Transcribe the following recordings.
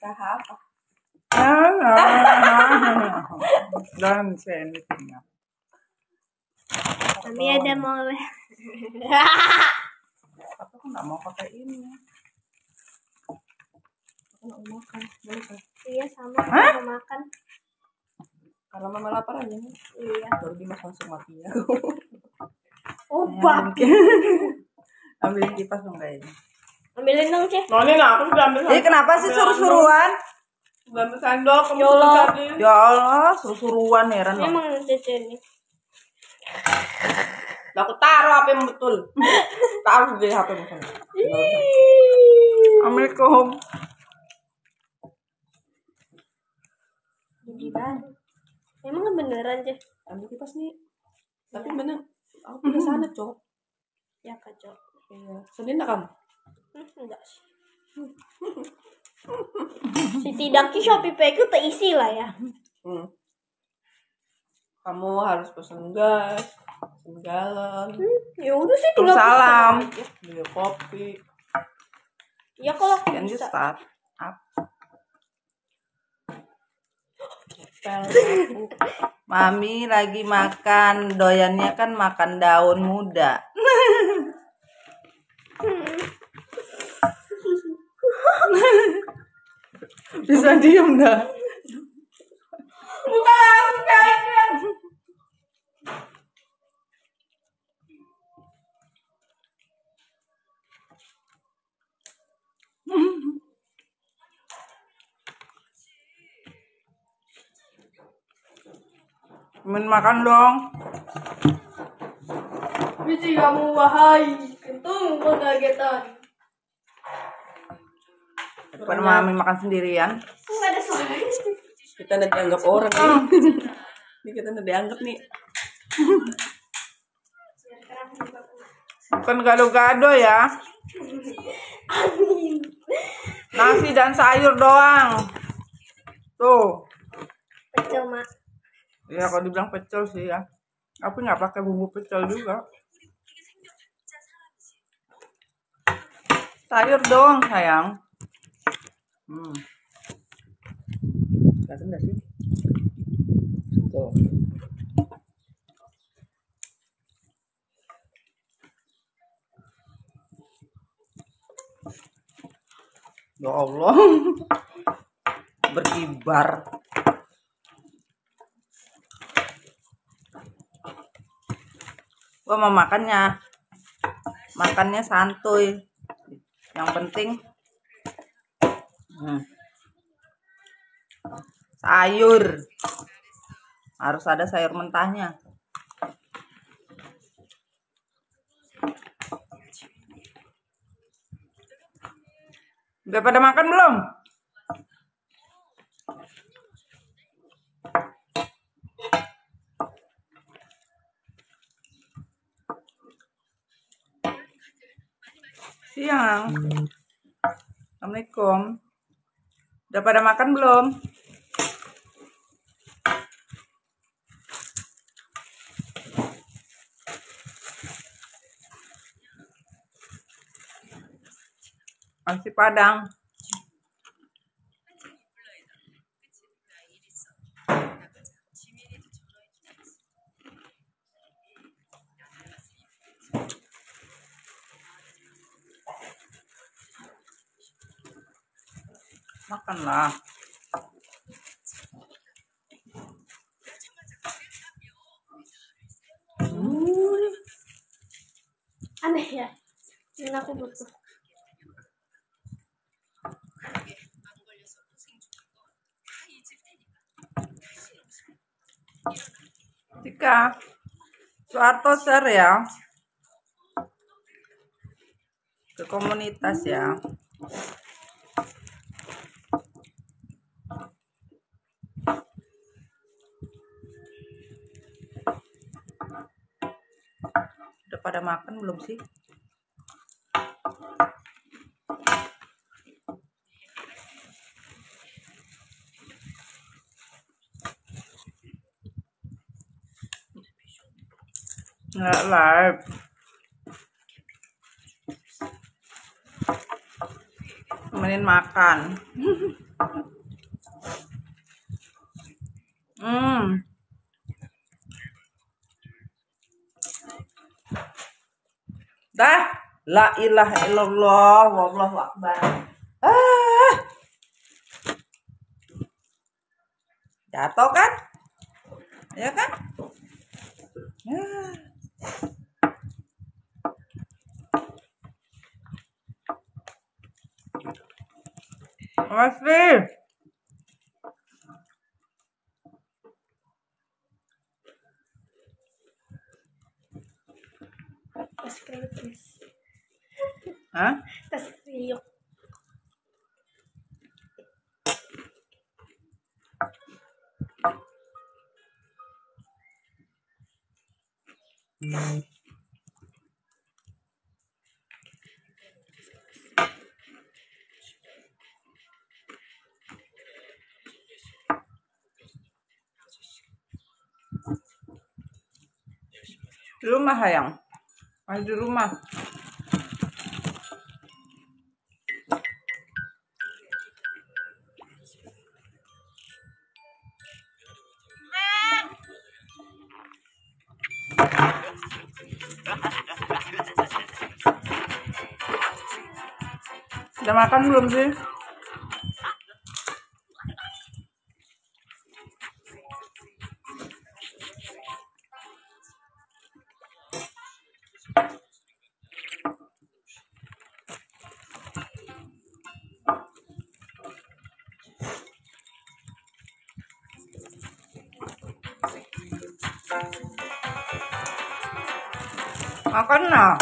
Tahap. Dan sendirinya. Mami ada mau. Aku nggak mau pakai ini. Aku nggak mau makan. Boleh kan? Iya sama. Aku mau makan. Karena mama lapar aja nih. Iya. Baru Dimas langsung mati ya. Oh babi. Ambilin kipas dong kayaknya. Ambilin dong Ceh. Noni nggak, aku sudah ambil. Jadi kenapa sih suruh-suruan? Sudah ambil sendok. Kamu Ya Allah. tadi. Ya Allah, suruh-suruhan heran loh. Memang Cece nih. Lah aku taruh HP mu betul. Taruh di HP mu sana. Assalamualaikum. Jadi baru. Emang beneran Ceh? Ambil kipas nih. Tapi bener. Aku punya sana, Cok. Ya kacau. Iya. Sedih enggak kamu? Enggak sih. Setidaknya Shopee Pay ku terisi lah ya. Kamu harus pesen gas, pesen galon, Ya udah sih tinggal Salam. pesen aja. beli kopi. Ya kalau aku Can you bisa. start? Up. Mami lagi makan, doyannya kan makan daun muda. Bisa diem dah. Bukan aku kayaknya. Min makan dong. Biji kamu wahai. Kentung kagetan. Daripada Mami makan sendirian. Enggak ada suara. Kita udah dianggap orang nih. Ini kita udah dianggap nih. Bukan gado-gado ya. Nasi dan sayur doang. Tuh. Pecel mak. Ya kalau dibilang pecel sih ya. Tapi nggak pakai bumbu pecel juga. Sayur doang sayang. Kelihatan nggak sih? Tuh. Ya Allah. Berkibar. Gua mau makannya santuy. Yang penting sayur. Harus ada sayur mentahnya. Udah pada makan belum? Siang. Assalamualaikum. Udah pada makan belum? Nasi Padang. Makanlah. Aneh ya. Ini aku butuh. Tika, Soeharto share ya ke komunitas ya. Udah pada makan belum sih? Nggak live. nemenin makan. Dah, la ilaha illallah, wallahu akbar. Jatuh kan? Ya kan? Masih. Tas kriuk. Hah? Tas kriuk. Di rumah sayang. Masih di rumah. Udah makan belum sih? Makan lah.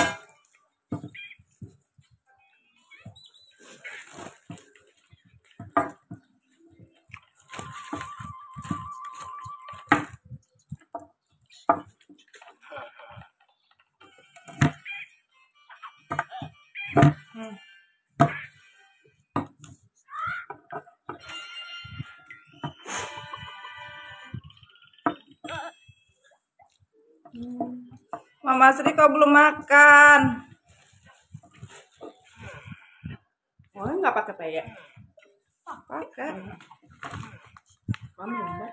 Mama Sri kau belum makan. Oh, nggak pakai peyek. Pakai. Kamu Mbak.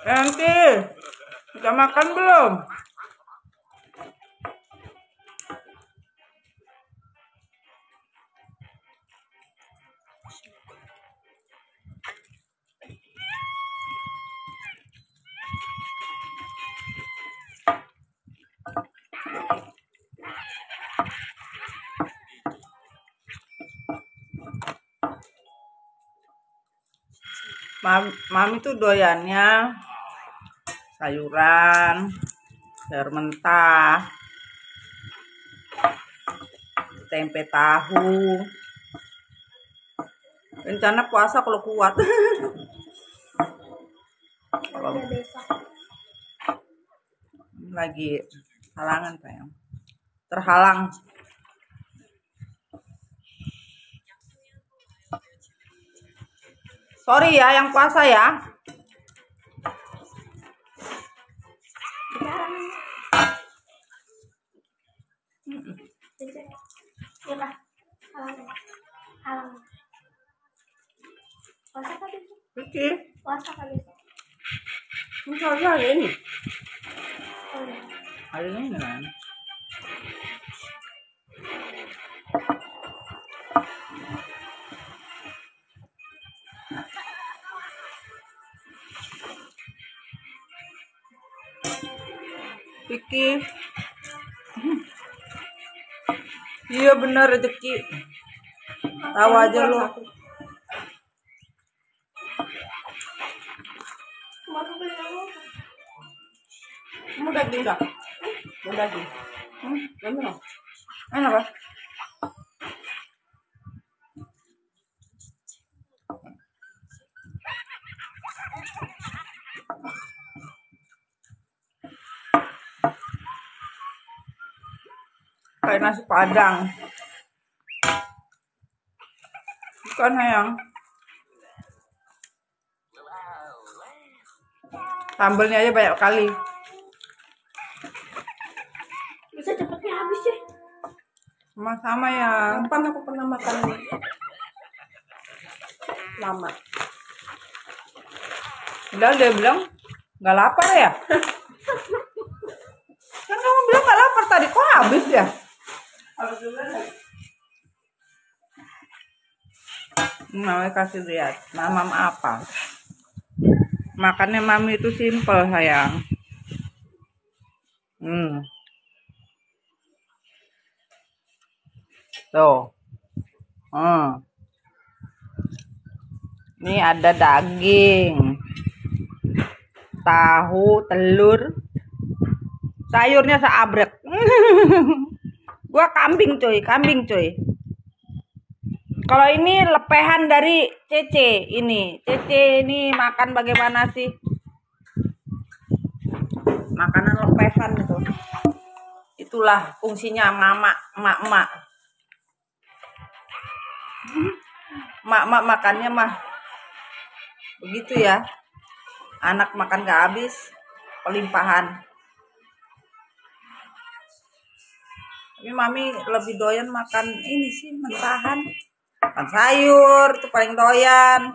Nanti udah makan belum? Mami tuh doyannya sayuran, sayur mentah, tempe tahu. Rencana puasa kalau kuat. Ada besok. Lagi halangan sayang. Terhalang. Sorry ya yang puasa ya. Ya Pak. Halang. Puasa kali. Oke. Puasa kali. Enggak hari ini. Oh ya. Hari ini kan. Vicky. Iya benar rezeki. Tahu aja lo. Kamu daging nggak? Mau daging? Kamu mau? Enak kan? Kayak nasi padang. Bukan sayang. Sambelnya aja banyak kali. Bisa cepetnya habis ya. Sama-sama ya. Kapan aku pernah makan lama? Udah dia bilang nggak lapar ya. Kan kamu bilang nggak lapar tadi, kok habis ya? Mami kasih lihat, mamam apa? Makannya mami itu simple sayang. Tuh. Ini ada daging, tahu, telur, sayurnya seabrek. Gua kambing coy. Kalau ini lepehan dari Cece ini. Cece ini makan bagaimana sih? Makanan lepehan itu. Itulah fungsinya emak-emak. Emak-emak makannya mah begitu ya. Anak makan gak habis, pelimpahan. Tapi mami lebih doyan makan ini sih, mentahan. Makan sayur itu paling doyan.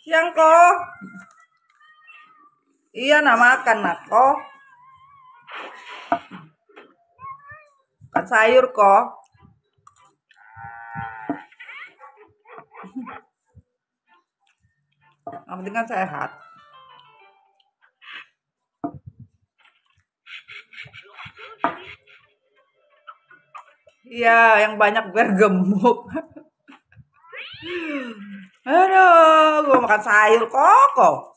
Siang kok. Iya nak makan nak kok. Makan sayur kok. Yang penting kan sehat. Iya, yang banyak biar gemuk. Aduh, gue makan sayur kok.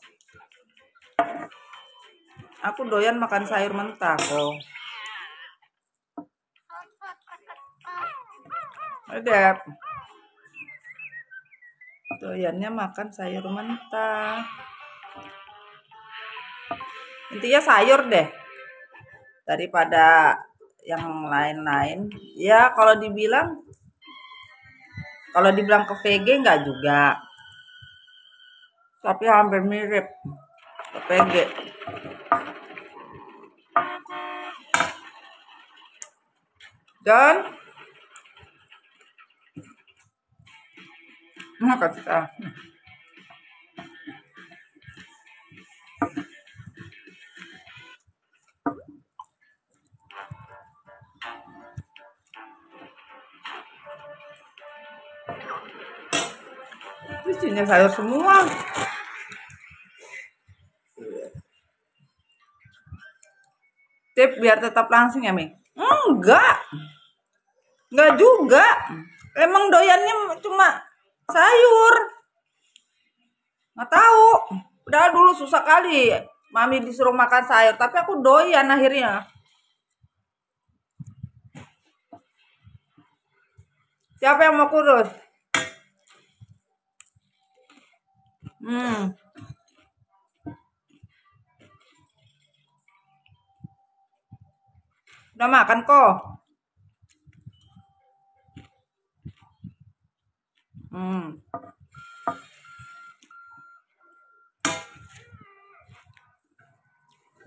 Aku doyan makan sayur mentah kok. Dep. Doyannya makan sayur mentah. Intinya sayur deh. Daripada yang lain-lain. Ya kalau dibilang ke VG enggak juga. Tapi hampir mirip ke VG. Dan makan kita. Isinya sayur semua. Tip biar tetap langsing ya, Mi? Enggak juga. Emang doyannya cuma sayur. Nggak tahu. Udah dulu susah kali mami disuruh makan sayur, tapi aku doyan akhirnya. Siapa yang mau kurus? Udah makan kok.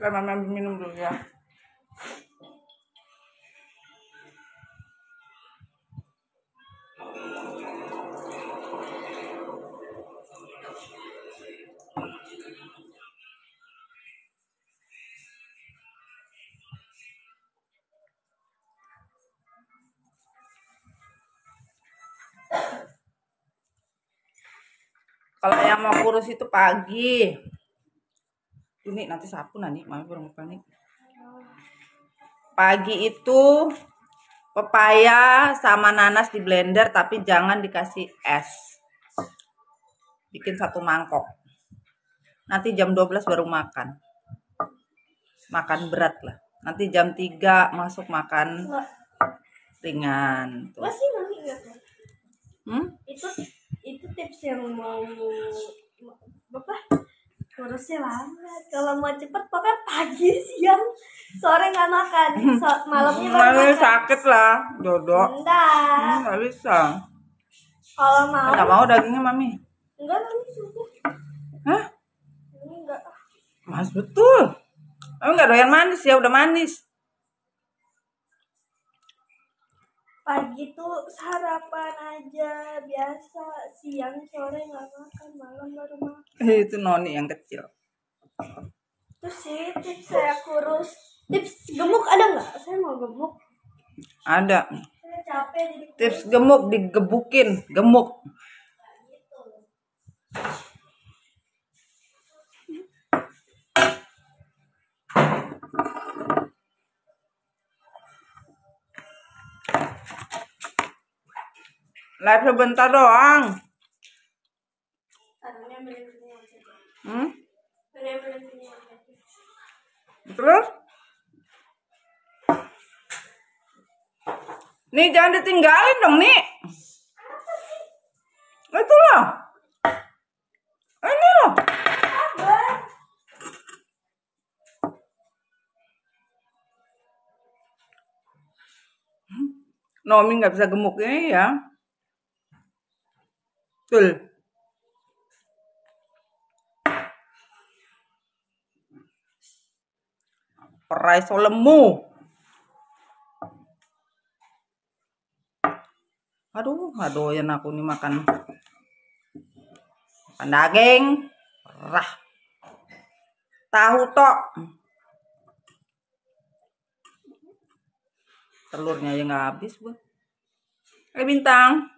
Udah mama minum dulu ya. Kalau yang mau kurus itu pagi. Ini nanti sapu nanti mami baru nih. Pagi itu pepaya sama nanas di blender tapi jangan dikasih es. Bikin 1 mangkok. Nanti jam 12 baru makan. Makan berat lah. Nanti jam 3 masuk makan ringan. Masih mami enggak? Itu tips yang mau kurusnya lama. Kalau mau cepet pokoknya pagi, siang, sore nggak makan, malamnya baru makan. Sakit lah, Dodo. Enggak bisa. Kalau mau. Enggak mau dagingnya mami. Enggak, mami suka. Hah? Enggak. Mas betul. Emang nggak doyan manis ya, udah manis. Pagi tuh sarapan aja biasa, siang sore nggak makan, malam baru makan. Itu Noni yang kecil. Terus sih tips saya kurus. Tips gemuk ada nggak? Saya mau gemuk. Ada. Saya capek jadi kurus. Tips gemuk, digebukin, gemuk. Live sebentar doang. Terus? Nih jangan ditinggalin dong nih. Itu loh. Ini loh. Nomi nggak bisa gemuk ini ya. Tuh. Perai solemu. Aduh yang aku nih makan daging, tahu tok, telurnya yang nggak habis bu. Bintang,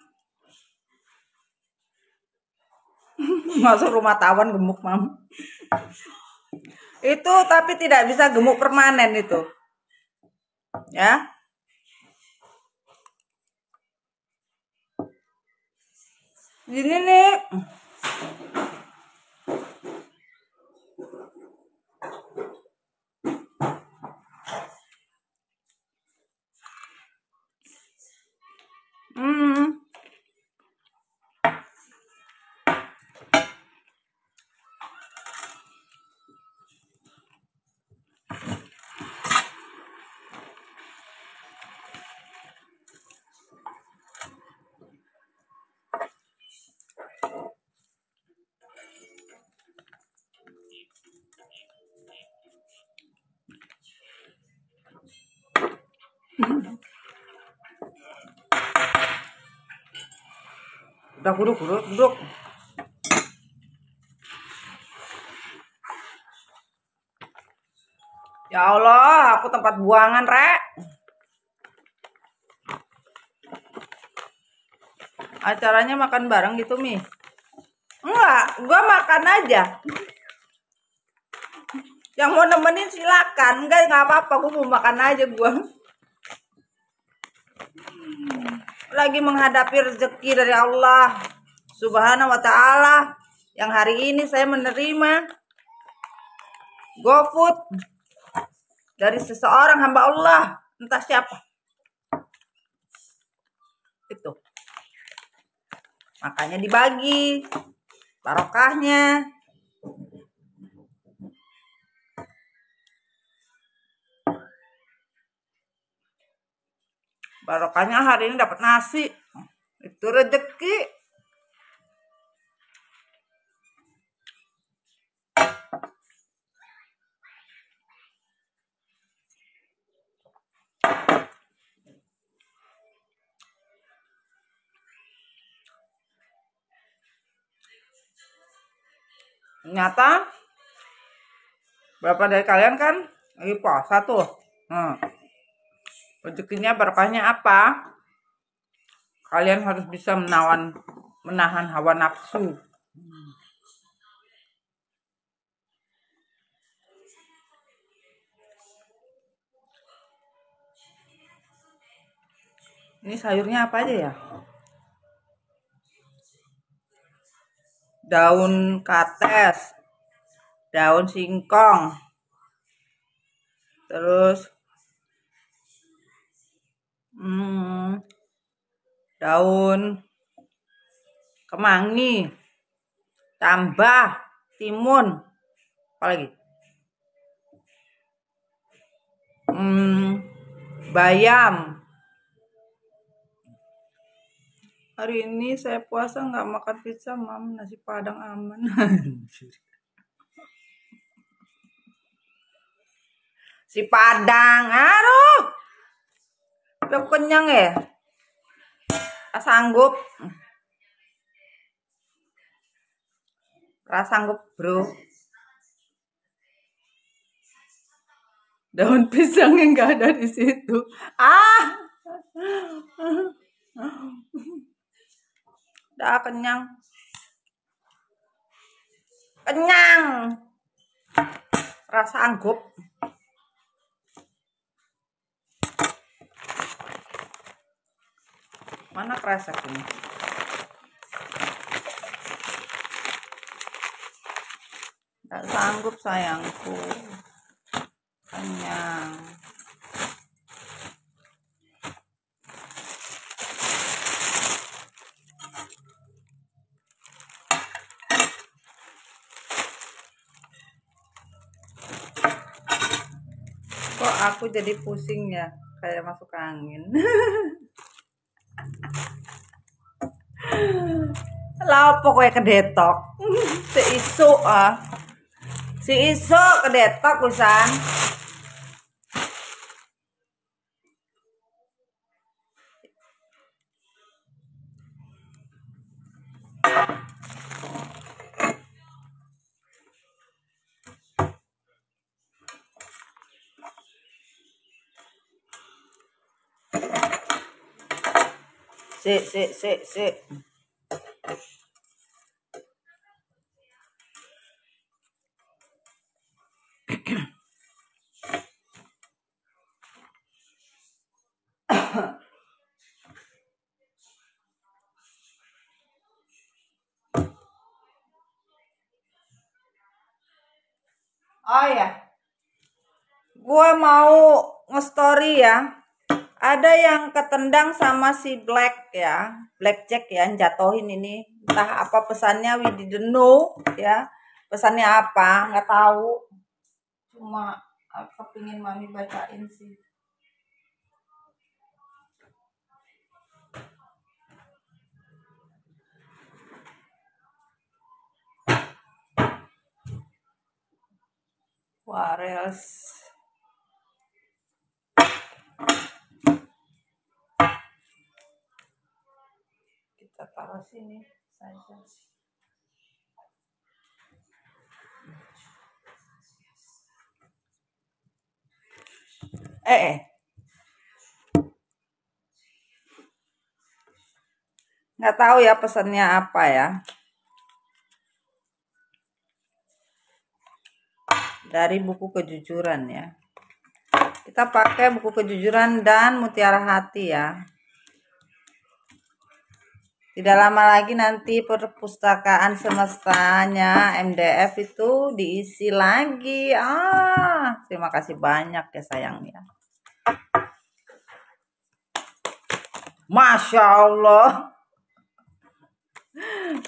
masuk rumah tawon gemuk mam. Itu tapi tidak bisa gemuk permanen itu, ya. Ini nih. Udah duduk. Ya Allah, aku tempat buangan, Rek. Acaranya makan bareng gitu, Mi? Enggak, gua makan aja. Yang mau nemenin silakan, enggak apa-apa, gua mau makan aja gua. Lagi menghadapi rezeki dari Allah Subhanahu wa ta'ala. Yang hari ini saya menerima GoFood dari seseorang hamba Allah, entah siapa. Itu. Makanya dibagi barokahnya. Barokahnya hari ini dapat nasi. Itu rezeki. Ternyata berapa dari kalian kan lagi puasa tuh. Rezekinya berkahnya apa? Kalian harus bisa menahan hawa nafsu. Ini sayurnya apa aja ya? Daun kates, daun singkong, terus daun kemangi, tambah timun, apa lagi? Bayam. Hari ini saya puasa nggak makan pizza, mam, nasi padang aman. Si Padang, aduh. Udah kenyang ya? Sanggup. Sanggup, bro. Daun pisangnya nggak ada di situ. Udah kenyang. Kenyang. Sanggup. Mana kresek ini? Gak sanggup sayangku. Kenyang. Kok aku jadi pusing ya? Kayak masuk angin. Lah pokoknya kedetok. Si isu kedetok pisan. Si. Oh ya, gue mau nge-story ya. Ada yang ketendang sama si Blackjack ya, jatohin ini. Entah apa pesannya, we didn't know ya. Pesannya apa, nggak tahu. Cuma aku pingin mami bacain sih. Wares. Kita taruh sini saja. Nggak tahu ya pesannya apa ya. Dari buku kejujuran ya. Kita pakai buku kejujuran dan mutiara hati ya. Tidak lama lagi nanti perpustakaan semestanya MDF itu diisi lagi. Terima kasih banyak ya sayangnya. Masya Allah.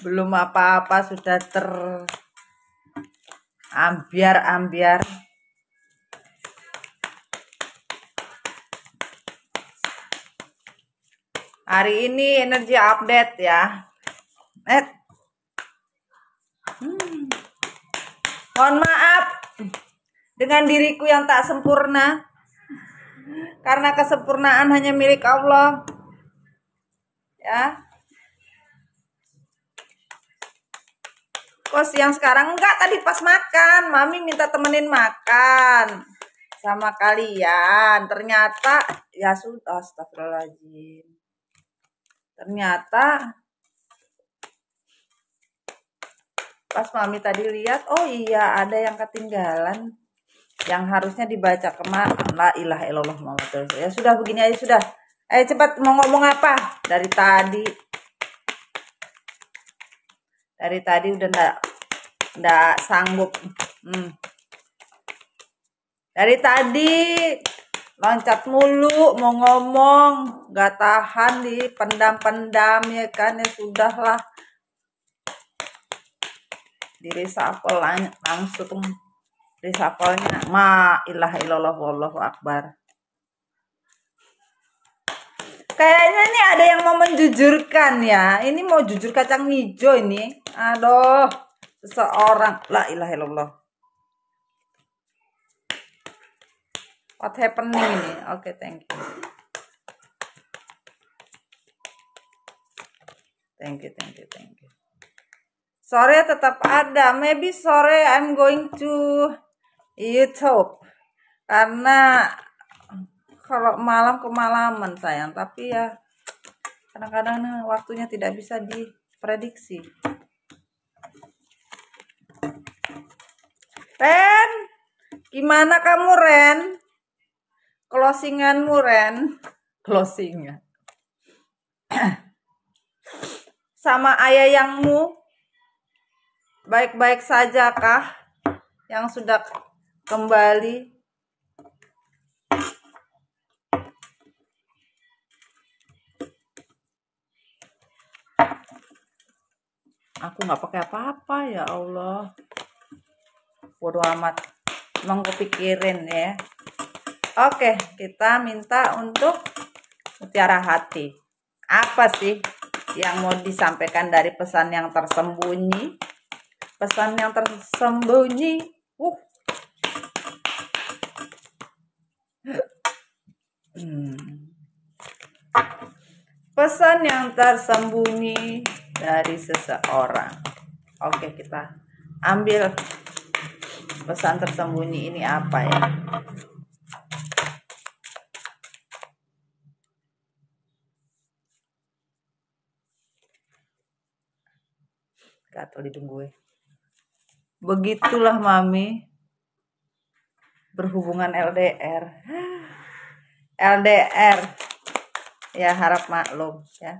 Belum apa-apa sudah ambiar. Hari ini energi update ya. Mohon maaf dengan diriku yang tak sempurna. Karena kesempurnaan hanya milik Allah. Ya. Kok siang sekarang? Enggak, tadi pas makan. Mami minta temenin makan sama kalian. Ternyata ya sudah, astagfirullahaladzim. Ternyata pas mami tadi lihat, oh iya ada yang ketinggalan. Yang harusnya dibaca kemarin. La ilaha illallah Muhammad Rasulullah. Ya sudah begini aja sudah. Cepat mau ngomong apa? Dari tadi udah ndak sanggup. Dari tadi loncat mulu mau ngomong, nggak tahan di pendam ya kan, ya sudahlah. Di reshuffle langsung reshuffle-nya ma ilaha illallah wallahu akbar. Kayaknya ini ada yang mau menjujurkan ya. Ini mau jujur kacang hijau ini. Aduh, seseorang. La ilaha illallah. What happening ini? Oke, thank you. Thank you. Sore tetap ada. Maybe sore I'm going to YouTube. Karena kalau malam kemalaman sayang. Tapi ya kadang-kadang waktunya tidak bisa diprediksi. Ren, gimana kamu Ren? Closinganmu Ren? Closingan. Sama ayah yangmu baik-baik saja kah? Yang sudah kembali? Aku nggak pakai apa-apa ya Allah. Bodoh amat. Emang gue pikirin ya. Oke, kita minta untuk mutiara hati. Apa sih yang mau disampaikan dari pesan yang tersembunyi? Pesan yang tersembunyi. Pesan yang tersembunyi dari seseorang. Oke, kita ambil pesan tersembunyi ini apa ya? Gatel hidung gue. Begitulah Mami berhubungan LDR. LDR. Ya harap maklum ya.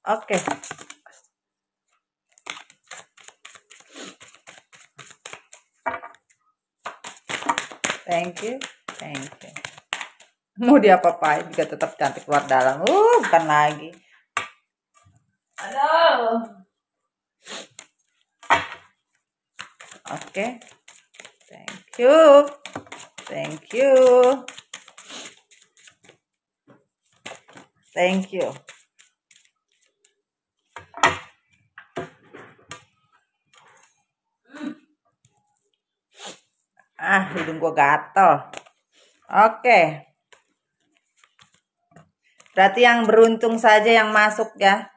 Oke. Thank you. Mau diapa-apain juga tetap cantik luar dalam. Bukan lagi. Aduh. Oke. Thank you. Hidung gue gatel. Oke. Berarti yang beruntung saja yang masuk ya.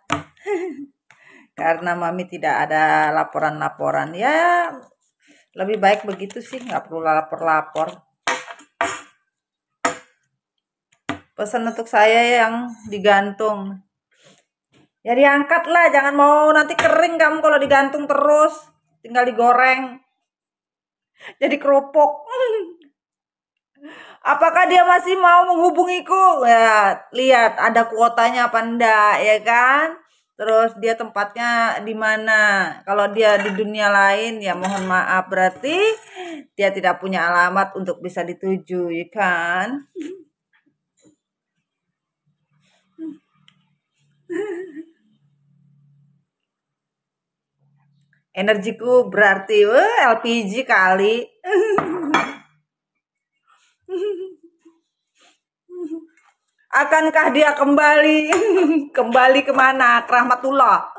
Karena Mami tidak ada laporan-laporan. Ya, lebih baik begitu sih. Nggak perlu lapor-lapor. Pesan untuk saya yang digantung. Ya diangkat lah. Jangan mau nanti kering kamu kalau digantung terus. Tinggal digoreng. Jadi kerupuk. Apakah dia masih mau menghubungiku? Ya, lihat ada kuotanya apa enggak, ya kan? Terus dia tempatnya di mana? Kalau dia di dunia lain, ya mohon maaf, berarti dia tidak punya alamat untuk bisa dituju, ya kan? Energiku berarti LPG kali. Akankah dia kembali? Kembali kemana? Ke rahmatullah.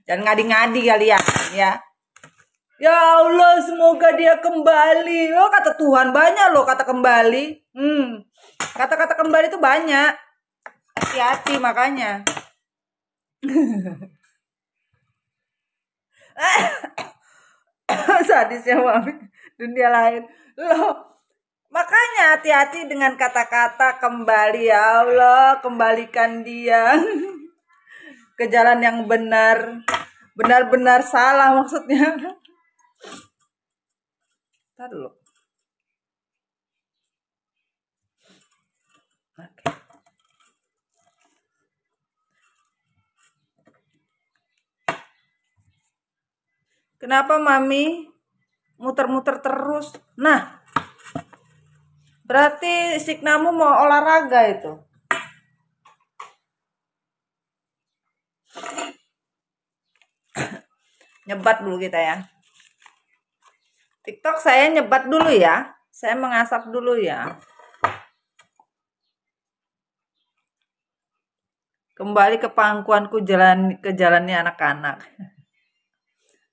Jangan ngadi-ngadi kalian ya. Ya Allah, semoga dia kembali. Oh, kata Tuhan banyak loh kata kembali. Kata-kata kembali itu banyak. Hati-hati makanya. Sadisnya Mami. Dunia lain. Loh. Makanya hati-hati dengan kata-kata kembali, ya Allah, kembalikan dia ke jalan yang benar. Benar-benar salah maksudnya. Ntar dulu. Oke. Kenapa Mami muter-muter terus? Nah, berarti Signamu mau olahraga itu. Nyebat dulu kita ya. TikTok saya nyebat dulu ya. Saya mengasap dulu ya. Kembali ke pangkuanku ke jalannya anak-anak.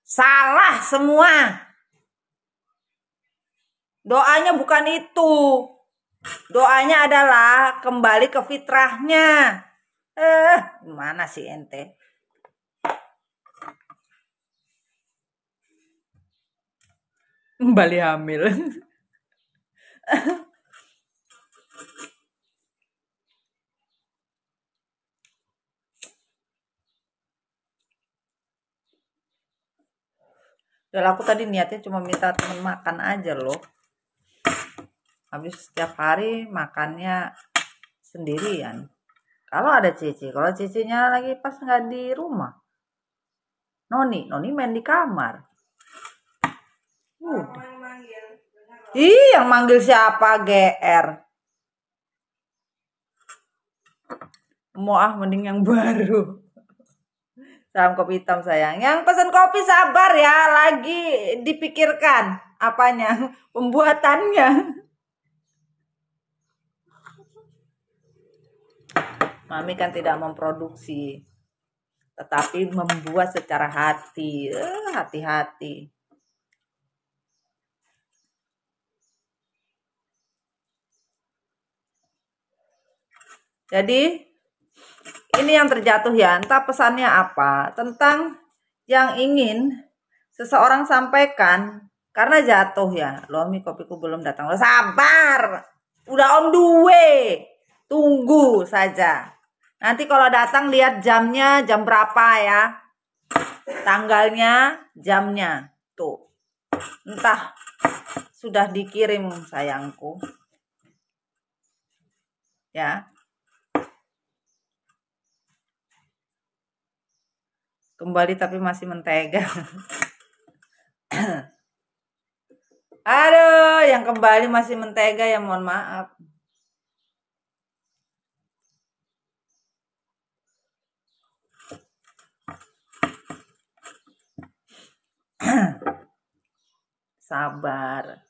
Salah semua. Doanya bukan itu. Doanya adalah kembali ke fitrahnya. Gimana sih ente? Kembali hamil. Dan aku tadi niatnya cuma minta temen makan aja loh. Habis setiap hari makannya sendirian. Kalau ada Cici, kalau Cicinya lagi pas nggak di rumah, Noni main di kamar. Yang manggil siapa? GR. Mau mending yang baru. Salam kopi hitam sayang. Yang pesan kopi sabar ya, lagi dipikirkan apanya, pembuatannya. Mami kan tidak memproduksi, tetapi membuat secara hati. Hati-hati. Jadi ini yang terjatuh ya, entah pesannya apa tentang yang ingin seseorang sampaikan. Karena jatuh ya, loh Mi kopiku belum datang. Lo sabar, udah on the way, tunggu saja. Nanti kalau datang lihat jamnya, jam berapa ya, tanggalnya, jamnya, tuh. Entah sudah dikirim sayangku, ya. Kembali tapi masih mentega. Aduh, yang kembali masih mentega ya, mohon maaf. Sabar.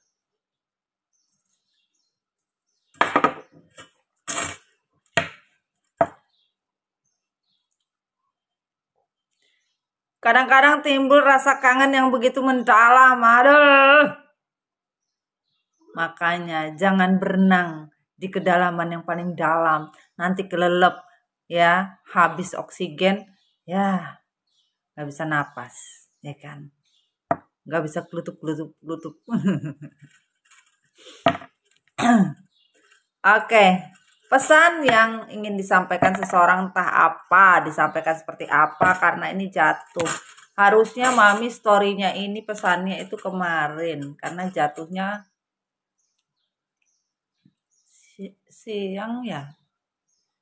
Kadang-kadang timbul rasa kangen yang begitu mendalam. Aduh. Makanya jangan berenang di kedalaman yang paling dalam. Nanti kelelep ya, habis oksigen, ya nggak bisa napas, ya kan? Nggak bisa kelutup. Oke. Pesan yang ingin disampaikan seseorang entah apa, disampaikan seperti apa, karena ini jatuh. Harusnya Mami story-nya ini pesannya itu kemarin, karena jatuhnya siang ya.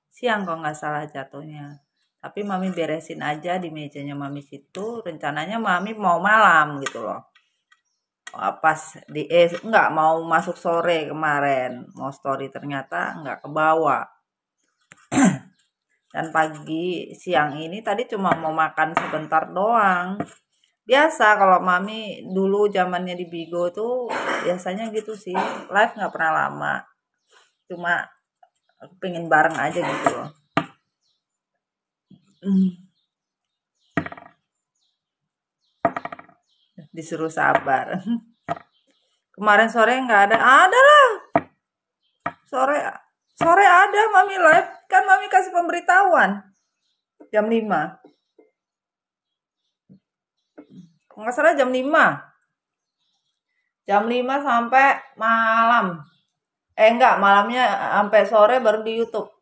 Siang kalau nggak salah jatuhnya. Tapi Mami beresin aja di mejanya Mami situ. Rencananya Mami mau malam gitu loh. Pas nggak mau masuk sore kemarin, mau story ternyata nggak kebawa. Dan siang ini tadi cuma mau makan sebentar doang. Biasa kalau Mami dulu zamannya di Bigo tuh biasanya gitu sih, live nggak pernah lama, cuma aku pengen bareng aja gitu loh. Disuruh sabar. Kemarin sore nggak ada lah. Sore ada Mami live, kan Mami kasih pemberitahuan jam 5. Nggak salah jam 5. Jam 5 sampai malam. Enggak, malamnya sampai sore baru di YouTube.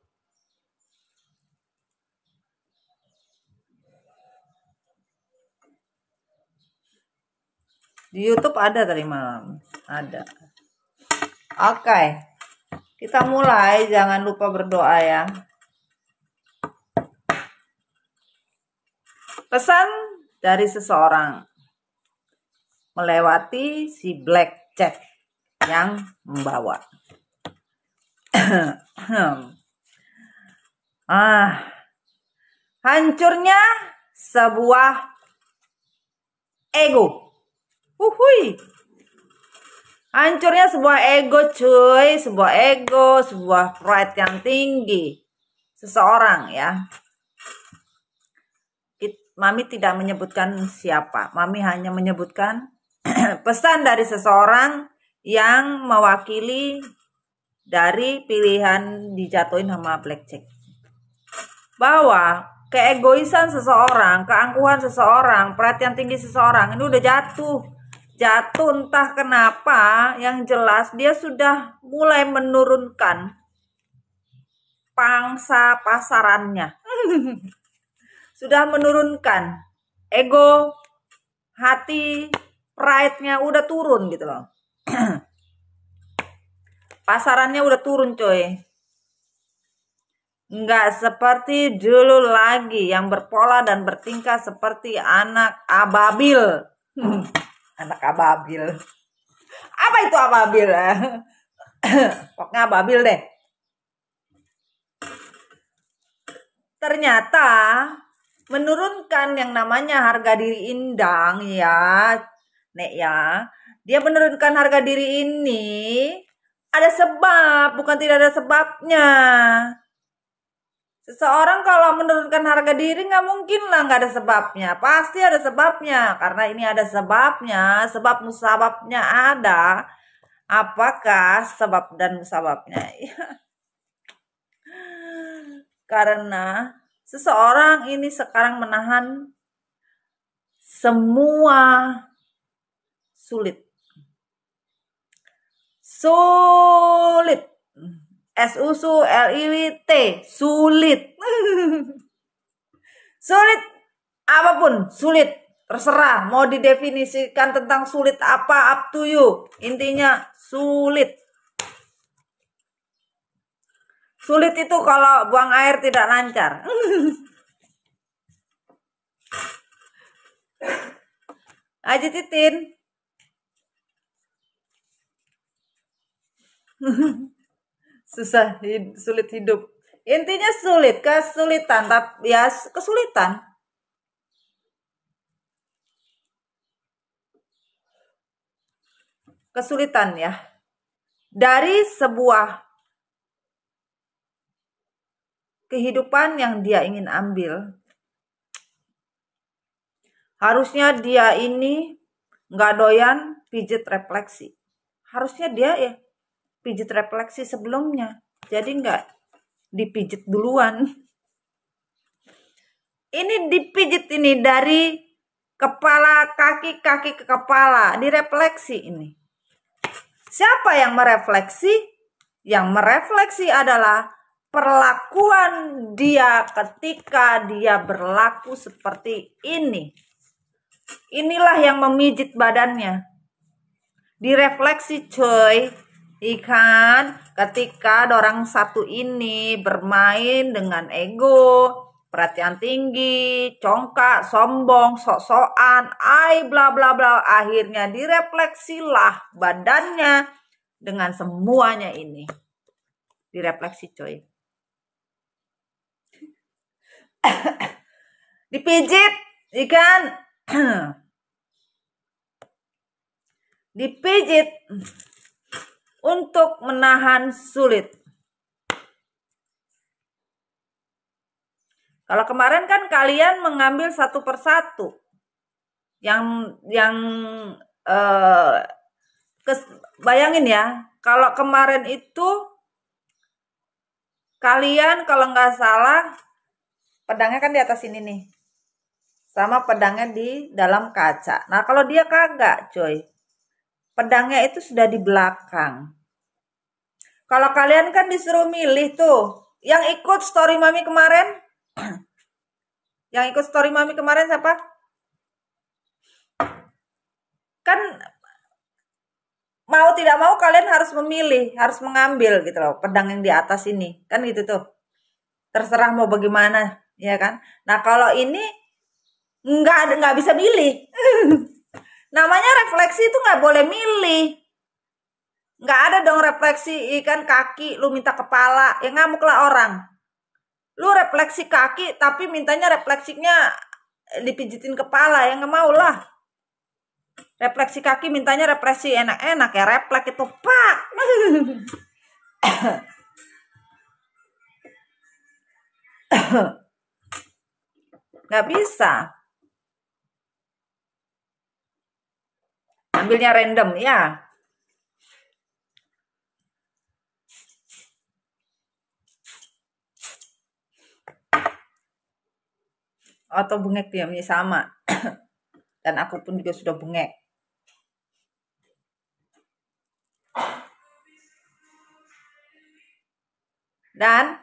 Di YouTube ada tadi malam. Ada. Oke. Kita mulai, jangan lupa berdoa ya. Pesan dari seseorang melewati si Black Jack yang membawa. Hancurnya sebuah ego. Hancurnya sebuah ego cuy, sebuah pride yang tinggi seseorang ya. Mami tidak menyebutkan siapa, Mami hanya menyebutkan pesan dari seseorang yang mewakili dari pilihan dijatuhin sama blackjack. Bahwa keegoisan seseorang, keangkuhan seseorang, perhatian tinggi seseorang ini udah jatuh entah kenapa. Yang jelas dia sudah mulai menurunkan pangsa pasarannya. Sudah menurunkan ego, hati, pride-nya udah turun gitu loh. Pasarannya udah turun coy. Nggak seperti dulu lagi yang berpola dan bertingkah seperti anak ababil. Anak ababil. Apa itu ababil? Pokoknya ababil deh. Ternyata menurunkan yang namanya harga diri Indang ya, Nek ya. Dia menurunkan harga diri ini ada sebab, bukan tidak ada sebabnya. Seseorang kalau menurunkan harga diri nggak mungkin lah nggak ada sebabnya. Pasti ada sebabnya. Karena ini ada sebabnya. Sebab musababnya ada. Apakah sebab dan musababnya? Karena seseorang ini sekarang menahan semua sulit. Sulit. SULIT. Sulit. Sulit. Apapun. Sulit. Terserah. Mau didefinisikan tentang sulit apa. Up to you. Intinya sulit. Sulit itu kalau buang air tidak lancar. Aji Titin. Susah, sulit hidup. Intinya sulit, kesulitan, tapi ya kesulitan. Kesulitan ya. Dari sebuah kehidupan yang dia ingin ambil. Harusnya dia ini nggak doyan pijit refleksi. Harusnya dia ya pijit refleksi sebelumnya. Jadi nggak dipijit duluan. Ini dipijit ini dari kepala kaki ke kepala. Direfleksi ini. Siapa yang merefleksi? Yang merefleksi adalah perlakuan dia ketika dia berlaku seperti ini. Inilah yang memijit badannya. Direfleksi coy. Ikan ketika orang satu ini bermain dengan ego, perhatian tinggi, congkak, sombong, sok-sokan, bla bla bla. Akhirnya direfleksilah badannya dengan semuanya ini. Direfleksi coy. Dipijit ikan. Dipijit untuk menahan sulit. Kalau kemarin kan kalian mengambil satu persatu. Bayangin ya, kalau kemarin itu kalian kalau nggak salah pedangnya kan di atas ini nih. Sama pedangnya di dalam kaca. Nah kalau dia kagak coy. Pedangnya itu sudah di belakang. Kalau kalian kan disuruh milih tuh. Yang ikut story mami kemarin. Yang ikut story mami kemarin siapa? Kan mau tidak mau kalian harus memilih. Harus mengambil gitu loh. Pedang yang di atas ini. Kan gitu tuh. Terserah mau bagaimana. Ya kan. Nah kalau ini nggak bisa milih. Namanya refleksi itu nggak boleh milih. Nggak ada dong refleksi ikan kaki lu minta kepala. Ya ngamuklah orang. Lu refleksi kaki tapi mintanya refleksinya dipijitin kepala. Ya nggak mau lah. Refleksi kaki mintanya refleksi enak-enak ya. Refleks itu pak. Nggak bisa. Ambilnya random ya. atau bengek diamnya sama. Dan aku pun juga sudah bengek. Dan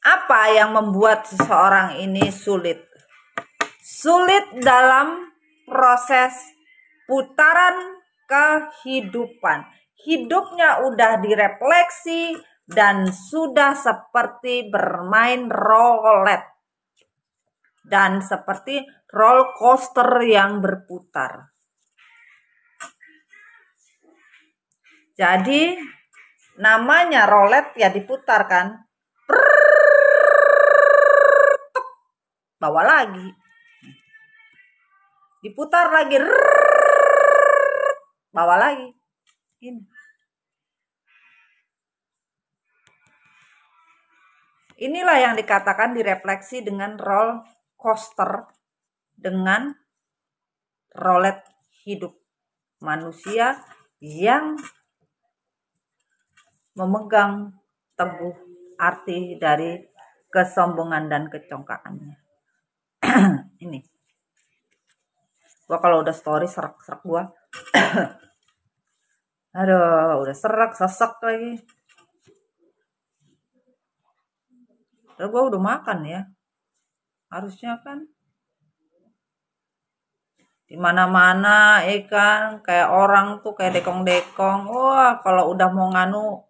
apa yang membuat seseorang ini sulit? Sulit dalam proses putaran kehidupan. Hidupnya udah direfleksi dan sudah seperti bermain roulette. Dan seperti roller coaster yang berputar. Jadi namanya roulette ya diputar kan. Bawa lagi. Diputar lagi. Bawa lagi. Ini. Inilah yang dikatakan direfleksi dengan roller coaster, dengan roulette hidup manusia yang memegang teguh arti dari kesombongan dan kecongkaannya. Ini. Gua kalau udah story serak-serak gua. Aduh, udah serak, sesek lagi. Terus gua udah makan ya. Harusnya kan di mana-mana ikan kayak orang tuh kayak dekong-dekong. Wah, kalau udah mau nganu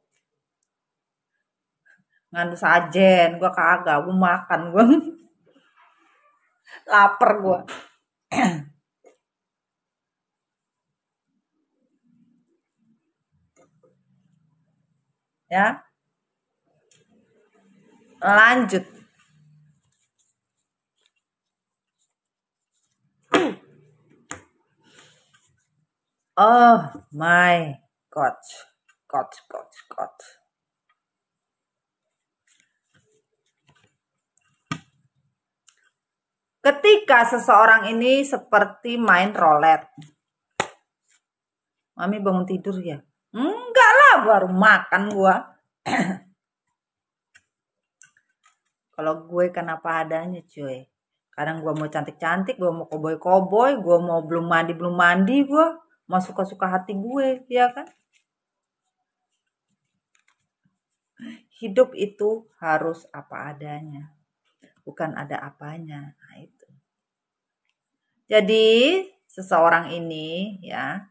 sajen, gua kagak, gua makan gua. Lapar gua. Ya. Lanjut. Oh my God. God. Ketika seseorang ini seperti main roulette. Mami bangun tidur ya? Enggak lah, baru makan gua. Kalau gue kan apa adanya cuy. Kadang gue mau cantik-cantik, gue mau koboy-koboy, gue mau belum mandi gue. Mau suka-suka hati gue, ya kan? Hidup itu harus apa adanya. Bukan ada apanya. Nah itu. Jadi seseorang ini ya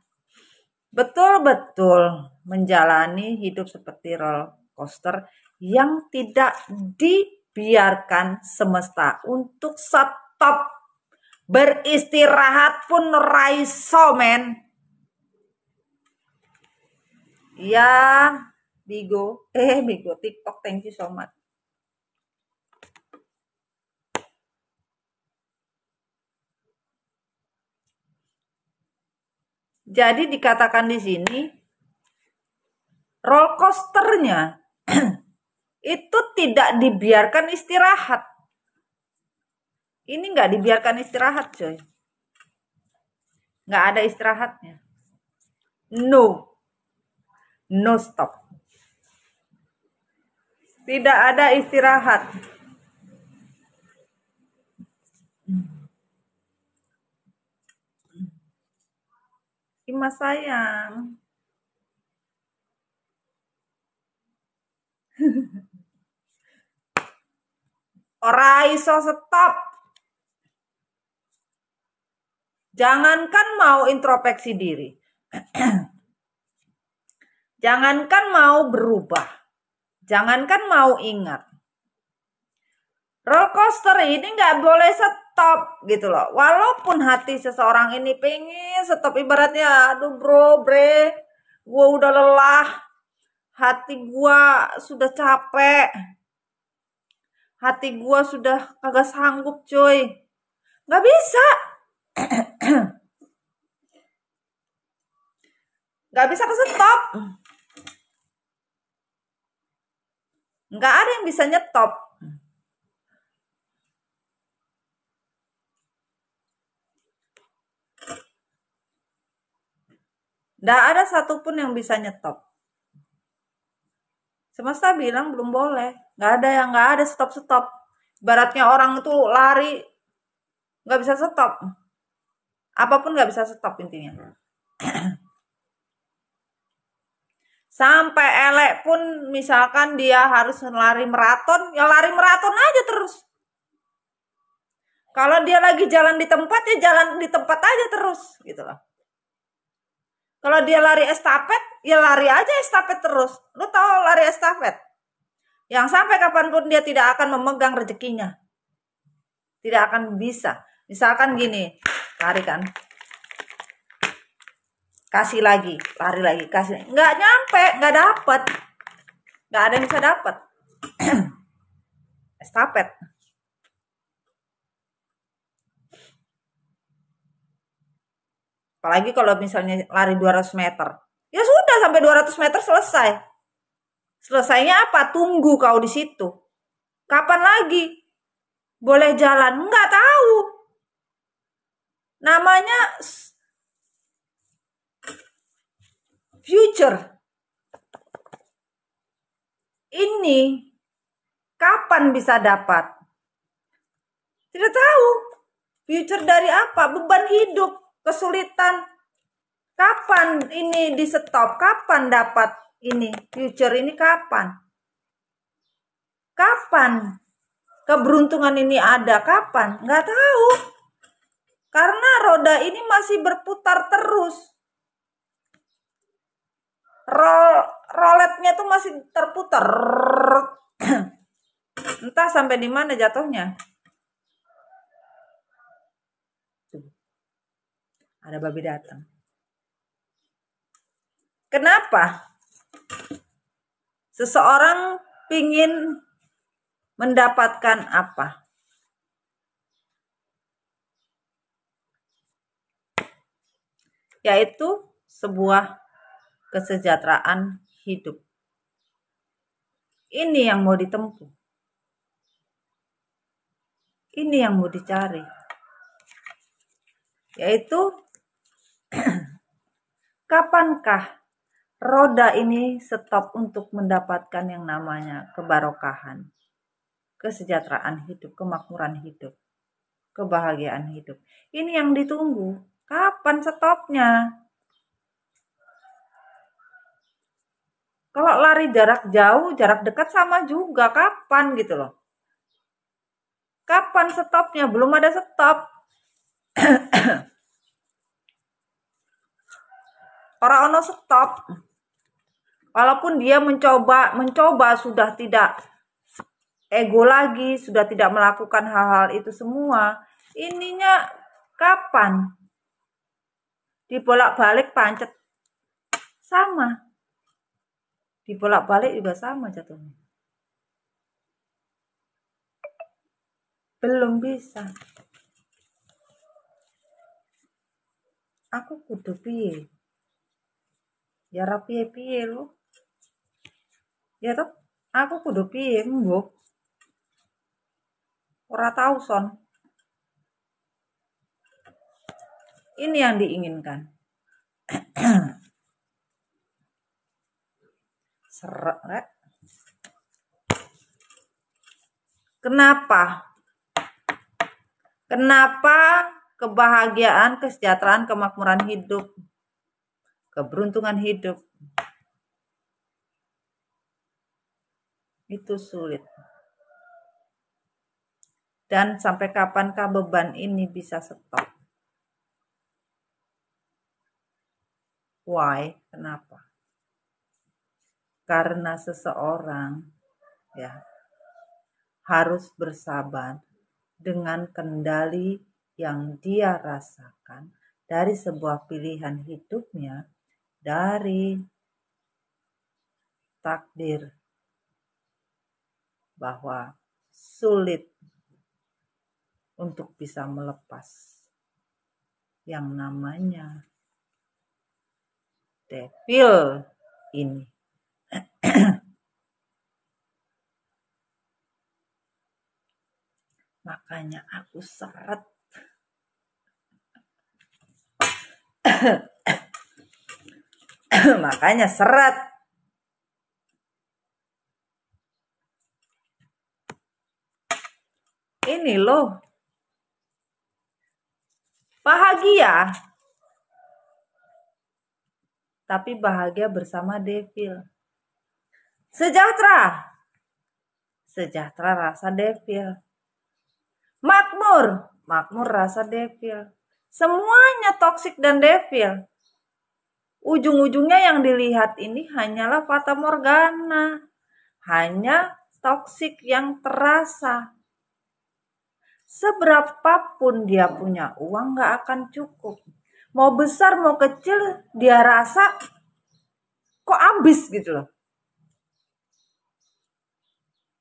betul-betul menjalani hidup seperti roller coaster yang tidak dibiarkan semesta untuk stop. Beristirahat pun raiso men. Ya Bigo TikTok, thank you so much. Jadi dikatakan di sini roller coasternya itu tidak dibiarkan istirahat. Ini nggak dibiarkan istirahat coy. Nggak ada istirahatnya. No stop. Tidak ada istirahat. Ima sayang. Ora iso stop. Jangankan mau introspeksi diri. Jangankan mau berubah. Jangankan mau ingat. Roller coaster ini nggak boleh stop gitu loh. Walaupun hati seseorang ini pengen stop, ibaratnya aduh bre, gue udah lelah. Hati gue sudah capek. Hati gue sudah kagak sanggup coy. Nggak bisa. Nggak bisa ke stop. Nggak ada yang bisa nyetop. Nggak ada satupun yang bisa nyetop. Semesta bilang belum boleh. Nggak ada stop. Baratnya orang itu lari nggak bisa stop, apapun nggak bisa stop intinya. Sampai elek pun misalkan dia harus lari maraton, ya lari maraton aja terus. Kalau dia lagi jalan di tempat, ya jalan di tempat aja terus gitu loh. Kalau dia lari estafet, ya lari aja estafet terus. Lu tahu lari estafet? Yang sampai kapanpun dia tidak akan memegang rezekinya. Tidak akan bisa. Misalkan gini, lari kan. Kasih lagi, lari lagi, kasih. Nggak nyampe, nggak dapet. Nggak ada yang bisa dapet. Estafet. Apalagi kalau misalnya lari 200 meter. Ya sudah sampai 200 meter selesai. Selesainya apa? Tunggu kau di situ. Kapan lagi? Boleh jalan? Nggak tahu. Namanya future. Ini kapan bisa dapat? Tidak tahu. Future dari apa? Beban hidup. Kesulitan. Kapan ini di stop? Kapan dapat ini? Future ini kapan? Kapan keberuntungan ini ada? Kapan? Nggak tahu. Karena roda ini masih berputar terus. Roletnya tuh masih terputar. Entah sampai di mana jatuhnya. Ada babi datang. Kenapa? Seseorang pingin mendapatkan apa? Yaitu sebuah kesejahteraan hidup. Ini yang mau ditempuh. Ini yang mau dicari. Yaitu kapankah roda ini stop untuk mendapatkan yang namanya kebarokahan, kesejahteraan hidup, kemakmuran hidup, kebahagiaan hidup. Ini yang ditunggu. Kapan stopnya? Kalau lari jarak jauh, jarak dekat sama juga. Kapan gitu loh. Kapan stopnya? Belum ada stop. Orang ono stop. Walaupun dia mencoba sudah tidak ego lagi, sudah tidak melakukan hal-hal itu semua. Ininya kapan? Dibolak-balik pancet. Sama. Dibolak-balik juga sama jatuhnya. Belum bisa. Aku kudu piye? Ya ra piye-piye lho. Ya toh, aku kudu piye mbok? Ora tahu son. Ini yang diinginkan. Seret, rek. Kenapa? Kenapa kebahagiaan, kesejahteraan, kemakmuran hidup, keberuntungan hidup itu sulit? Dan sampai kapankah beban ini bisa stop? Why? Kenapa? Karena seseorang ya harus bersabar dengan kendali yang dia rasakan dari sebuah pilihan hidupnya, dari takdir bahwa sulit untuk bisa melepas yang namanya devil ini. Makanya aku seret. Makanya seret. ini loh, bahagia, tapi bahagia bersama devil. Sejahtera, sejahtera rasa devil. Makmur, makmur rasa devil. Semuanya toksik dan devil. Ujung-ujungnya yang dilihat ini hanyalah fata morgana. Hanya toksik yang terasa. Seberapapun dia punya uang gak akan cukup. Mau besar mau kecil dia rasa kok habis gitu loh.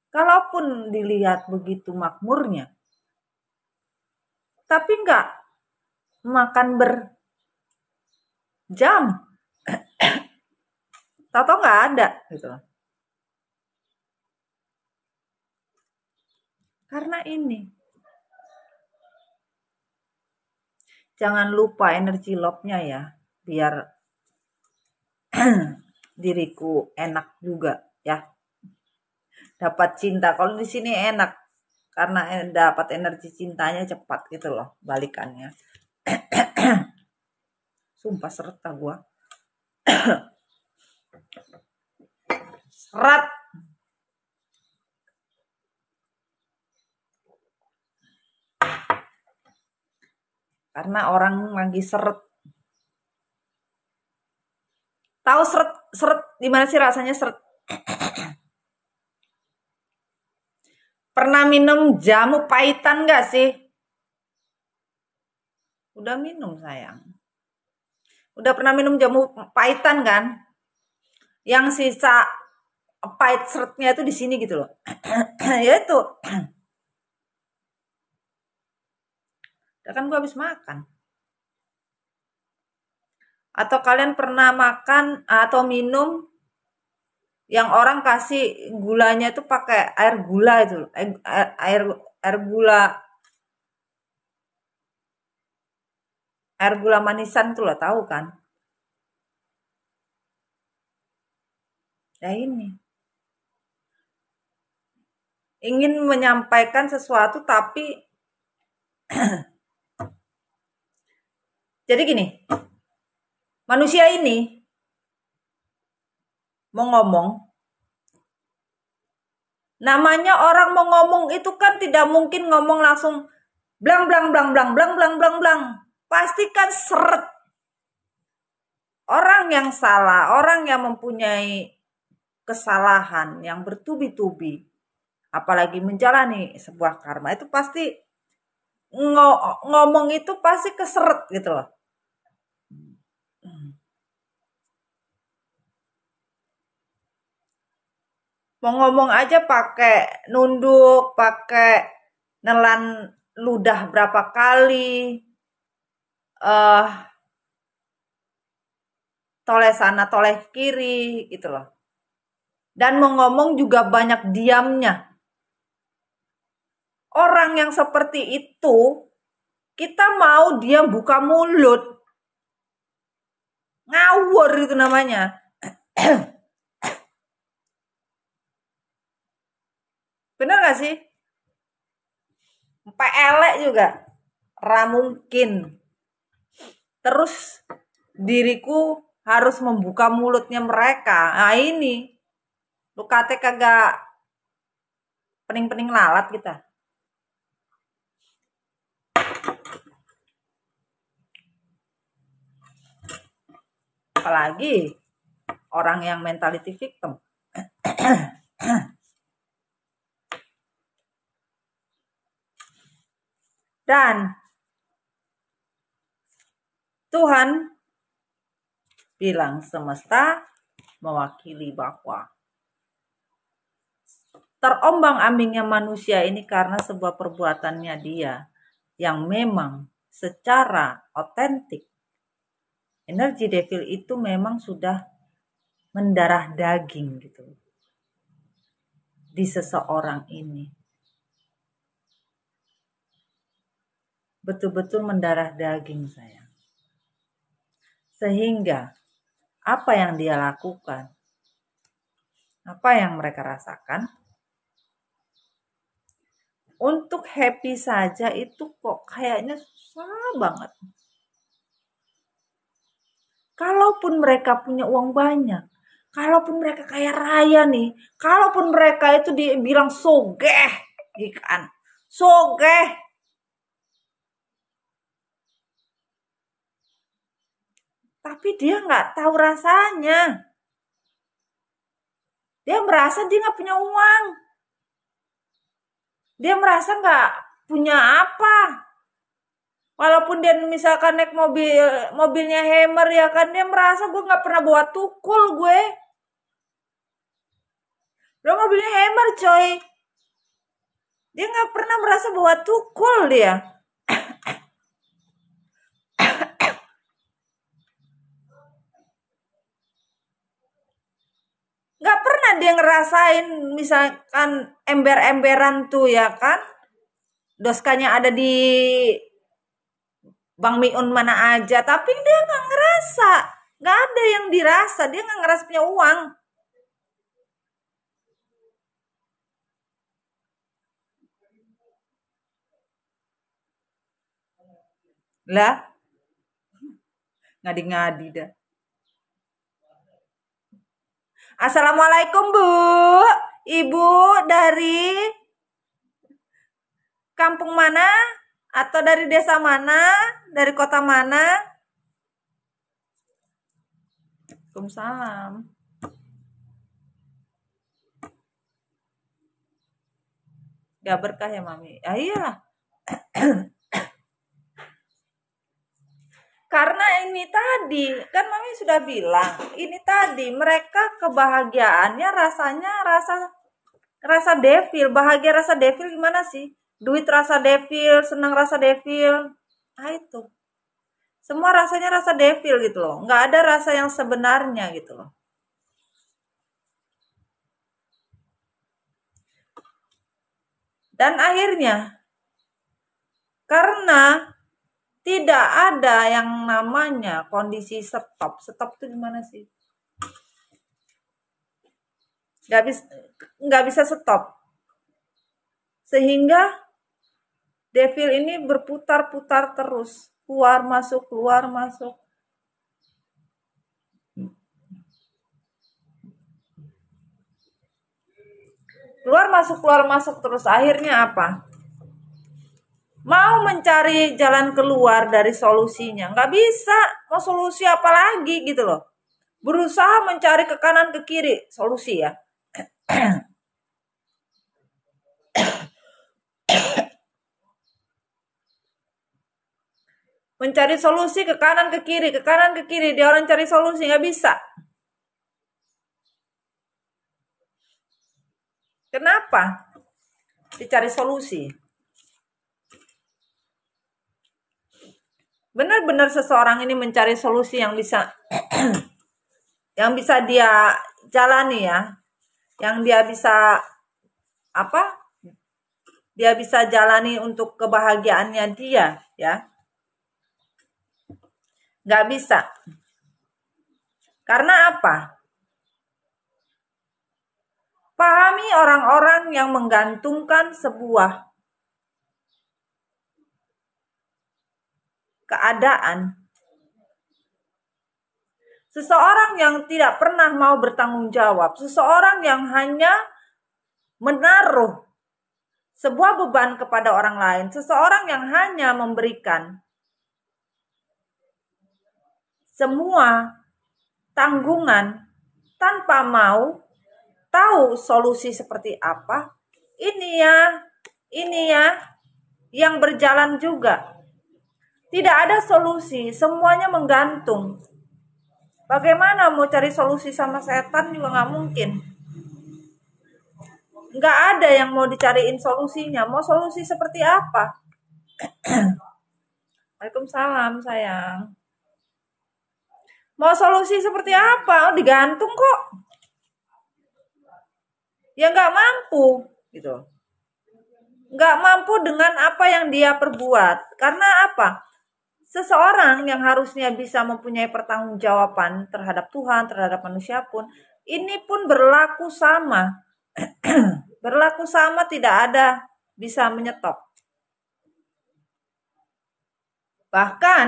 Kalaupun dilihat begitu makmurnya, tapi gak makan berjam. Tahu gak ada gitu loh. Karena ini. Jangan lupa energi love-nya ya, biar diriku enak juga ya. Dapat cinta. Kalau di sini enak karena dapat energi cintanya cepat gitu loh balikannya. Sumpah serta gua. Serat. Karena orang lagi seret. Tahu seret gimana sih rasanya seret? Pernah minum jamu pahitan gak sih? Udah minum sayang. Udah pernah minum jamu pahitan kan? Yang sisa pahit seretnya itu di sini gitu loh. Ya itu. Kan gua habis makan. Atau kalian pernah makan atau minum yang orang kasih gulanya itu pakai air gula itu, air gula manisan tuh lo tahu kan? Ya ini. Ingin menyampaikan sesuatu tapi jadi gini. Manusia ini mau ngomong, namanya orang mau ngomong itu kan tidak mungkin ngomong langsung blang blang blang blang blang blang blang blang. Pasti kan seret. Orang yang salah, orang yang mempunyai kesalahan yang bertubi-tubi, apalagi menjalani sebuah karma, itu pasti ngomong itu pasti keseret gitu loh. Mau ngomong aja pakai nunduk, pakai nelan ludah berapa kali, toleh sana toleh kiri gitu loh. Dan mau ngomong juga banyak diamnya. Orang yang seperti itu, kita mau dia buka mulut. Ngawur itu namanya. Bener gak sih? Sampai elek juga. Ramungkin. Terus diriku harus membuka mulutnya mereka. Nah ini. Lu kate kagak pening-pening lalat kita. Apalagi orang yang mentality victim. Dan Tuhan bilang semesta mewakili bahwa terombang-ambingnya manusia ini karena sebuah perbuatannya dia yang memang secara otentik energi devil itu memang sudah mendarah daging gitu di seseorang ini. Betul-betul mendarah daging sayang. Sehingga apa yang dia lakukan, apa yang mereka rasakan, Untuk happy saja itu kok kayaknya susah banget. Kalaupun mereka punya uang banyak, kalaupun mereka kaya raya nih, kalaupun mereka itu dibilang sogeh, kan? Sogeh. Tapi dia nggak tahu rasanya. Dia merasa dia nggak punya uang. Dia merasa nggak punya apa. Walaupun dia misalkan naik mobilnya Hammer ya kan, dia merasa gue nggak pernah bawa tukul gue. Lo mobilnya Hammer coy. Dia nggak pernah merasa bawa tukul dia. Nggak pernah dia ngerasain misalkan ember-emberan tuh ya kan. Doskanya ada di Bang Miun mana aja. Tapi dia nggak ngerasa. Nggak ada yang dirasa. Dia nggak ngerasa punya uang. Lah. Ngadi-ngadi dah. Assalamualaikum Bu. Ibu dari kampung mana? Atau dari desa mana? Dari kota mana? Waalaikumsalam. Gak berkah ya Mami? Ah, iyalah. Karena ini tadi, kan Mami sudah bilang, ini tadi mereka kebahagiaannya rasanya rasa devil. Bahagia rasa devil gimana sih? Duit rasa devil, senang rasa devil. Nah itu. Semua rasanya rasa devil gitu loh. Nggak ada rasa yang sebenarnya gitu loh. Dan akhirnya, karena tidak ada yang namanya kondisi stop. Stop itu gimana sih? Nggak bisa stop. Sehingga devil ini berputar-putar terus. Keluar masuk, keluar masuk. Keluar masuk terus. Akhirnya apa? Mau mencari jalan keluar dari solusinya. Nggak bisa. Mau solusi apa lagi gitu loh. Berusaha mencari ke kanan ke kiri. Solusi ya. Mencari solusi ke kanan ke kiri. Ke kanan ke kiri. Dia orang cari solusi. Nggak bisa. Kenapa? Dicari solusi. Benar-benar seseorang ini mencari solusi yang bisa yang bisa dia jalani ya. Yang dia bisa Dia bisa jalani untuk kebahagiaannya dia ya. Nggak bisa. Karena apa? Pahami orang-orang yang menggantungkan sebuah keadaan. Seseorang yang tidak pernah mau bertanggung jawab. Seseorang yang hanya menaruh sebuah beban kepada orang lain. Seseorang yang hanya memberikan semua tanggungan tanpa mau tahu solusi seperti apa. Ini ya yang berjalan juga. Tidak ada solusi, semuanya menggantung. Bagaimana mau cari solusi sama setan juga nggak mungkin. Nggak ada yang mau dicariin solusinya. Mau solusi seperti apa? Waalaikumsalam sayang. Mau solusi seperti apa? Oh, digantung kok. Ya nggak mampu gitu. Nggak mampu dengan apa yang dia perbuat. Karena apa? Seseorang yang harusnya bisa mempunyai pertanggungjawaban terhadap Tuhan, terhadap manusia pun, ini pun berlaku sama. Berlaku sama, tidak ada bisa menyetop. Bahkan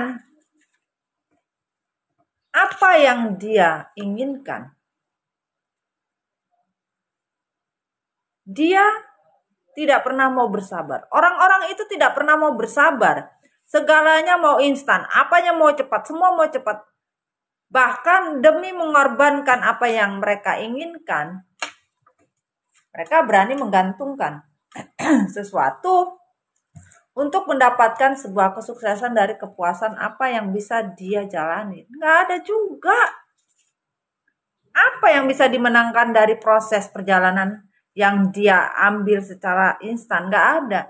apa yang dia inginkan, dia tidak pernah mau bersabar. Orang-orang itu tidak pernah mau bersabar. Segalanya mau instan, apanya mau cepat, semua mau cepat. Bahkan demi mengorbankan apa yang mereka inginkan, mereka berani menggantungkan sesuatu untuk mendapatkan sebuah kesuksesan dari kepuasan apa yang bisa dia jalani. Nggak ada juga. Apa yang bisa dimenangkan dari proses perjalanan yang dia ambil secara instan? Nggak ada.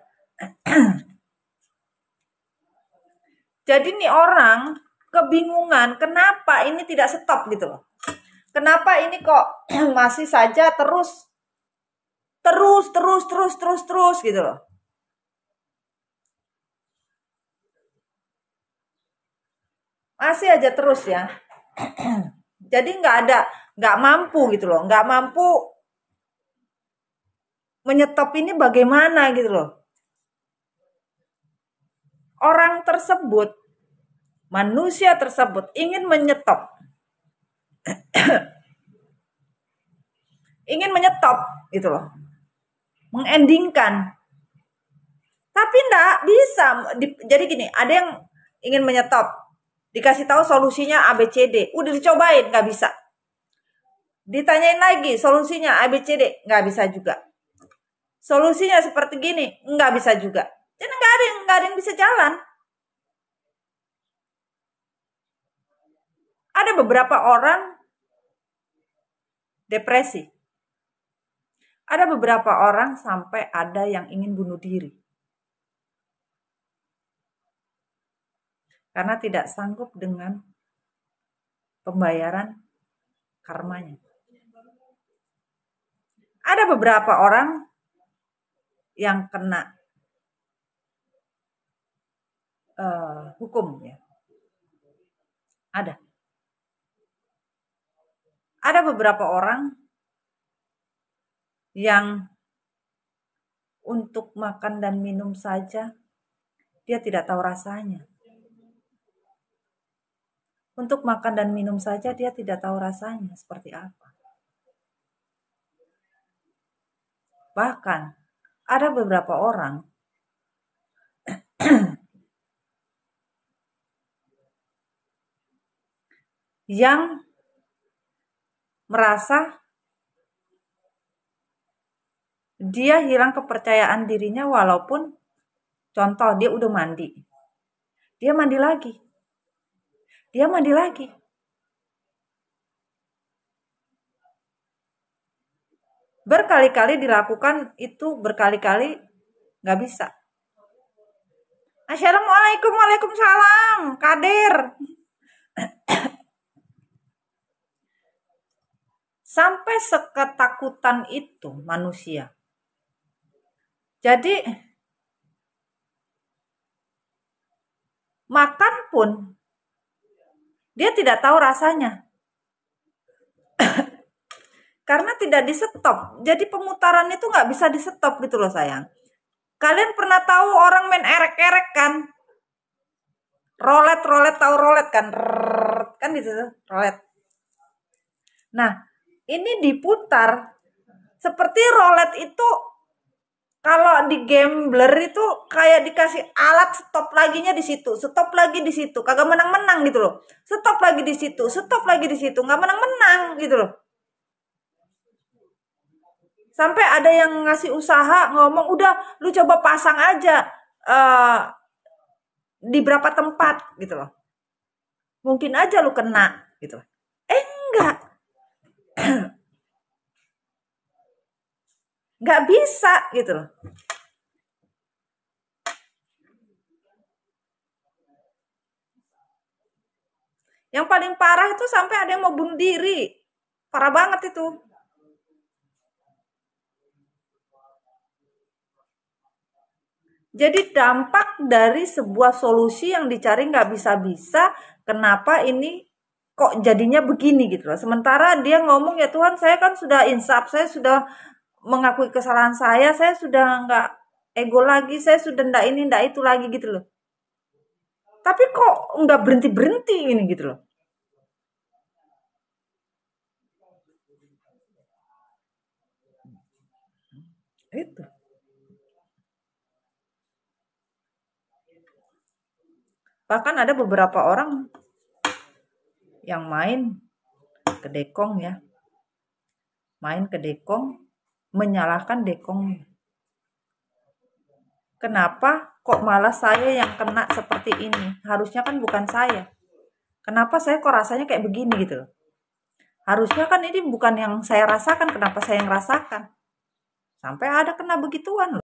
Jadi nih orang kebingungan kenapa ini tidak stop gitu loh. Kenapa ini kok masih saja terus gitu loh. Masih aja terus ya. Jadi nggak mampu gitu loh. Nggak mampu menyetop ini bagaimana gitu loh. Orang tersebut, manusia tersebut ingin menyetop. Ingin menyetop gitu loh. Mengendingkan. Tapi enggak bisa. Jadi gini, ada yang ingin menyetop. Dikasih tahu solusinya ABCD. Udah dicobain, nggak bisa. Ditanyain lagi solusinya ABCD, nggak bisa juga. Solusinya seperti gini, nggak bisa juga. Jadi nggak ada yang bisa jalan. Ada beberapa orang depresi. Ada beberapa orang sampai ada yang ingin bunuh diri. Karena tidak sanggup dengan pembayaran karmanya. Ada beberapa orang yang kena hukum ya. Ada beberapa orang yang untuk makan dan minum saja dia tidak tahu rasanya. Untuk makan dan minum saja dia tidak tahu rasanya seperti apa. Bahkan ada beberapa orang yang merasa dia hilang kepercayaan dirinya walaupun contoh dia udah mandi. Dia mandi lagi. Berkali-kali dilakukan itu berkali-kali nggak bisa. Assalamualaikum, waalaikumsalam, Kadir. Sampai seketakutan itu manusia. Jadi makan pun dia tidak tahu rasanya. Karena tidak di-stop. Jadi pemutaran itu nggak bisa di-stop gitu loh sayang. Kalian pernah tahu orang main erek-erek kan? Rolet, tahu rolet kan? Kan gitu, rolet. Nah, ini diputar. Seperti rolet itu kalau di gambler itu kayak dikasih alat stop laginya di situ, stop lagi di situ, kagak menang-menang gitu loh. Stop lagi di situ, nggak menang-menang gitu loh. Sampai ada yang ngasih usaha ngomong, udah lu coba pasang aja di berapa tempat gitu loh. Mungkin aja lu kena gitu. Enggak. Nggak bisa gitu loh. Yang paling parah itu sampai ada yang mau bunuh diri. Parah banget itu. Jadi dampak dari sebuah solusi yang dicari nggak bisa-bisa, kenapa ini kok jadinya begini gitu loh. Sementara dia ngomong, ya Tuhan saya kan sudah insaf, saya sudah mengakui kesalahan saya sudah nggak ego lagi, saya sudah ndak ini ndak itu lagi gitu loh. Tapi kok nggak berhenti ini gitu loh. Itu. Bahkan ada beberapa orang yang main ke dekong ya. Main ke dekong, menyalahkan dekong. Kenapa kok malah saya yang kena seperti ini? Harusnya kan bukan saya. Kenapa saya kok rasanya kayak begini gitu loh. Harusnya kan ini bukan yang saya rasakan, kenapa saya yang rasakan? Sampai ada kena begituan loh.